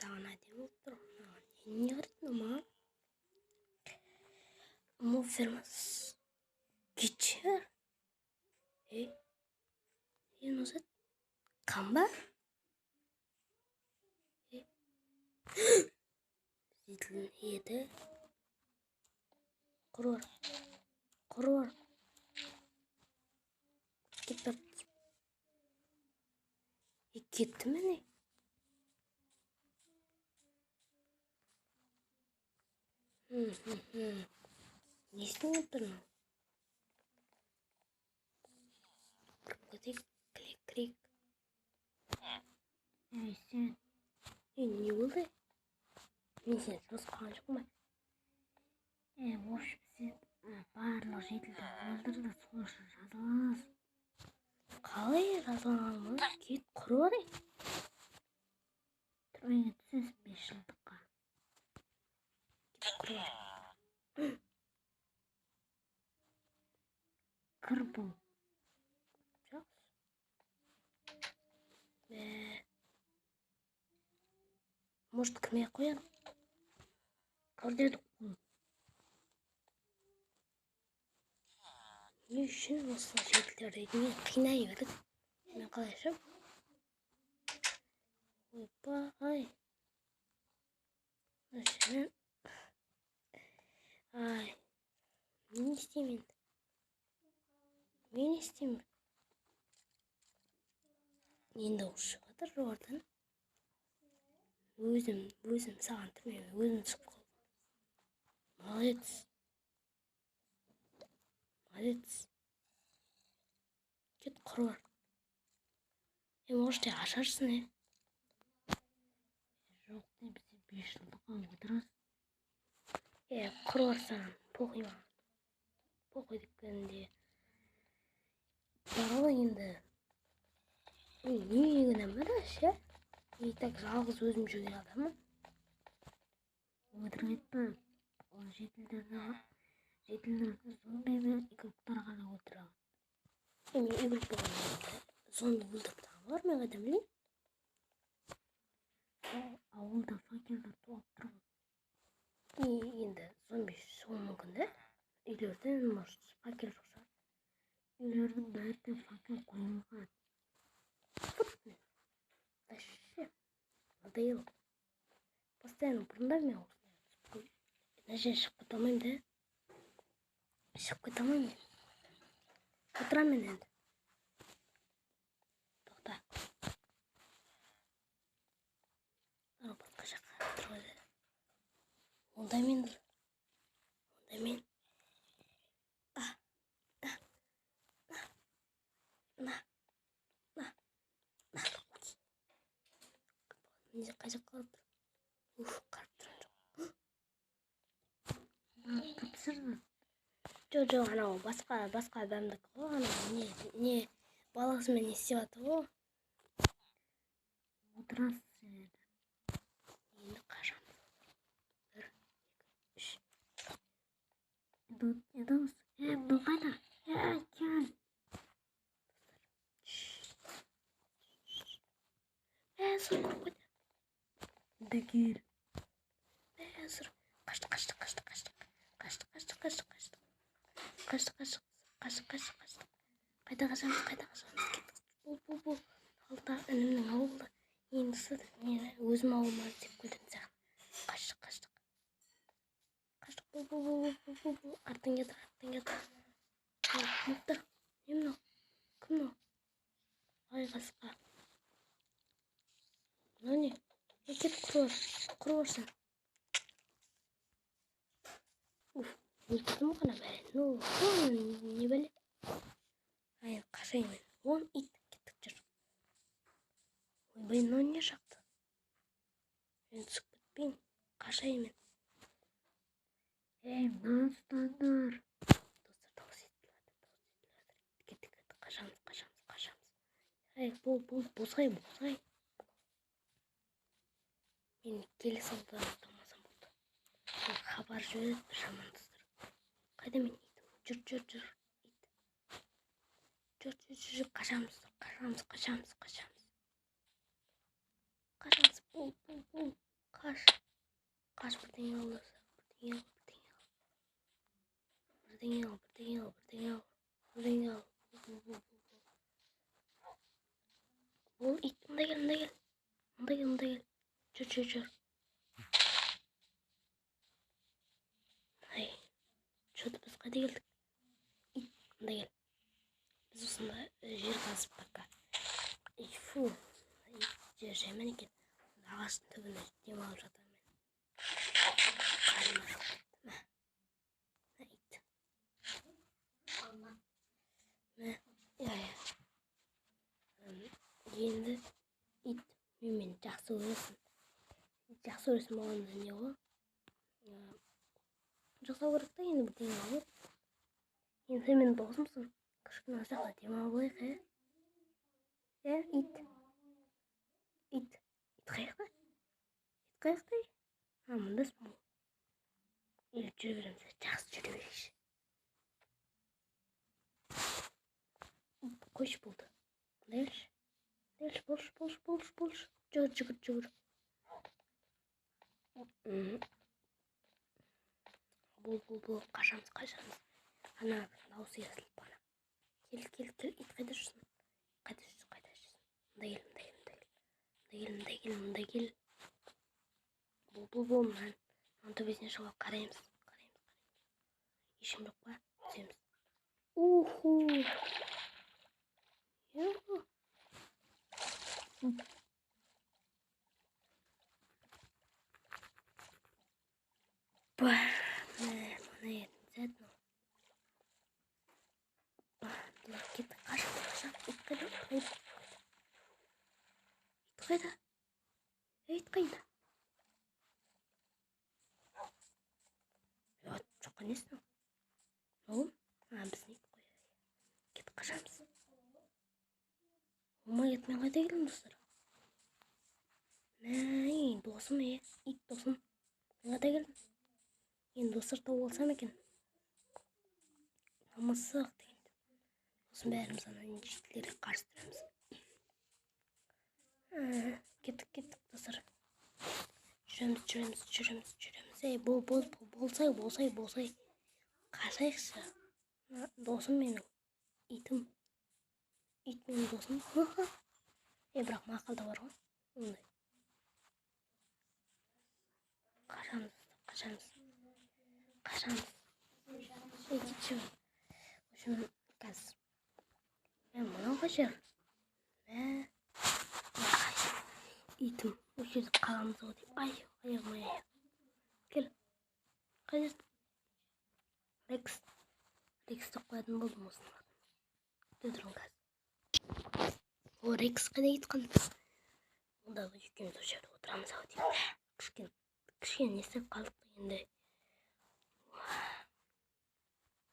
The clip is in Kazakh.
саған әдемі болып тұр. Не қарайсың, мама? Муфермас Гитчер? Ең осы қамба? Зейтілін еді. Құрыр. Кетті. Кетті мені? Не істеп тұрмын? Крик. Сен. Не болды? Мен сені жосқан жоқпын ба? В общем, сен барлық жетілді өлдірді, сол үшін жазаланасың. Қалай жазаланамын? Кет құры бар. Түрмеге түсесің 5 жылдыққа. Кет құры бар. Кір бұл. Может, кірмей қоян? Кір дедік қой. Не үшін осы жетілдерді не қинай береді? Мен қалай ашам? Ойбай. Мен не істеймін? Мен істеймін. Енді ұшып жатыр жоғардан. Өзім саған түрмеме өзім шығып қалдым. Молодец. Кет құры бар. Может, ашарсың, Жоқ деймін, 5 жылдыққа отырасың. Құры бар саған. Похуй маған. Похуй дегенде. Бағы енді. Не егінім бар ше? И так жалғыз өзім жүрген адаммын. Өтірік айтпа. Ол жетілдерді зомбимен игіліктер ғана өлтірген. Мен игілік болғанда зомби өлтіріп тағы бар, мен қайдан білейін? Ауылда факелдер туып тұрған. Енді зомби шығуы мүмкін да? Үйлерден, может, факел шықса. Үйлердің бәрінде факел қойылған. Вообще, надоело. Постоянно бұрында мен осылай. Мына жерден шығып кете алмаймын да? Шығып кете алмаймын. Отырамын енді. Тоқта. Басқа жаққа тұрғайды. Онда мен. Не қай жаққа қарап тұр? Қарап тұрған жоқ. Тапсырды. Жоқ, анау басқа адамдікі ғой. Анау не баласымен не істеп жатыр ғой. Отырасың сен енді. Енді қашамыз. 1, 2, 3. Енді бұл қайда? Кел. Сұр көріп қойды. Декер. Сұр. Қашты. Қайда қашамыз? Кеттік. Бұл. Алда інімнің ауылы. Ендісі мені өзім ауылыма деп көтірін саған. Қаштық. Бұл. Артын кетір. Мұқтыр. Не мынау? Кім мынау? Ай қасқа. Мынау не? Кет құры барсың. Өлтірдім ғана бәрін. Не бәле? Қашайын мен. Он ит кеттік жүр. Ойбай, мынау не шақты? Мен түсіп кетпейін. Қашайын мен. Мынаны ұстаңдар. Достар, дауыс естіліп. Кеттік. Қашамыз. Бол. Босай. Мен келе салды тамазам болды. Хабар жібереді бір жамандыстыр. Қайда мен итім? Жүр. Жүр. Қашамыз. Бұл. Birden al. Birden al. Bul it. Bunda gel. Bunda gel. Çür. Ay. Şurada biz kayda geldik. İt. Bunda gel. Biz usunda yer kazıp baka. Fu. İt. Hemen iken. Ağaçın tübünde dem alıp жатам мен. Karnım acıktı. Ne it. Ne? Ya. Endi it meni жақсы көресің. Жақсы көресің болғанда не ғой? Жасау керек та енді бірдеңе алып. Енді сен менің досымсың. Кішкене ана жақта демалып алайық, ит. Ит қаяқта? Ит қаяқта? Мындасың ғой. Или жүре береміз. Жақсы жүре берейікші. Қойшы болды. Құдайылшы. Болшы. Жүгір. Бұл. Қашамыз. Ана дауысы естіліп бана. Кел. Ит қайда жүрсің? Қайда жүрсің? Мында кел. Бұл. Мына төбесіне шығып қараймыз. Ешкім жоқ па? Түсеміз. Уху. Mana yetti. Ketdi. Qashaq. It qayda? Ya, çoqqa nesin? Oğlum? Bizni it qo'yadi. Ketib qashamiz. Men qayda keldim do'stlar? Do'stim, it do'stim. Qayda keldim? Endi do'stlar topib olsam ekan. Namazsaq degan. Do'stim bәрimiz ana itlarga qarshi turamiz. Ketdik do'stlar. Жүреміз. Болсай. Қашайықшы. Досым менің. Итім. Ит менің досым. Бірақ мақалда бар ғой. Ондай. Қашамыз. Кетші. Үшін қазір. Мен мұнан қашар. Итім. Осы жерде қаламыз ғой деп. Аяғым. Кел. Қайдасың? Рексті қоятын болдым осының атын. Дөдірін қазір. О, Рекс қайда кеткен? Онда екеуміз осы жерде отырамыз ау деймін. Кішкене не істеп қалдық енді.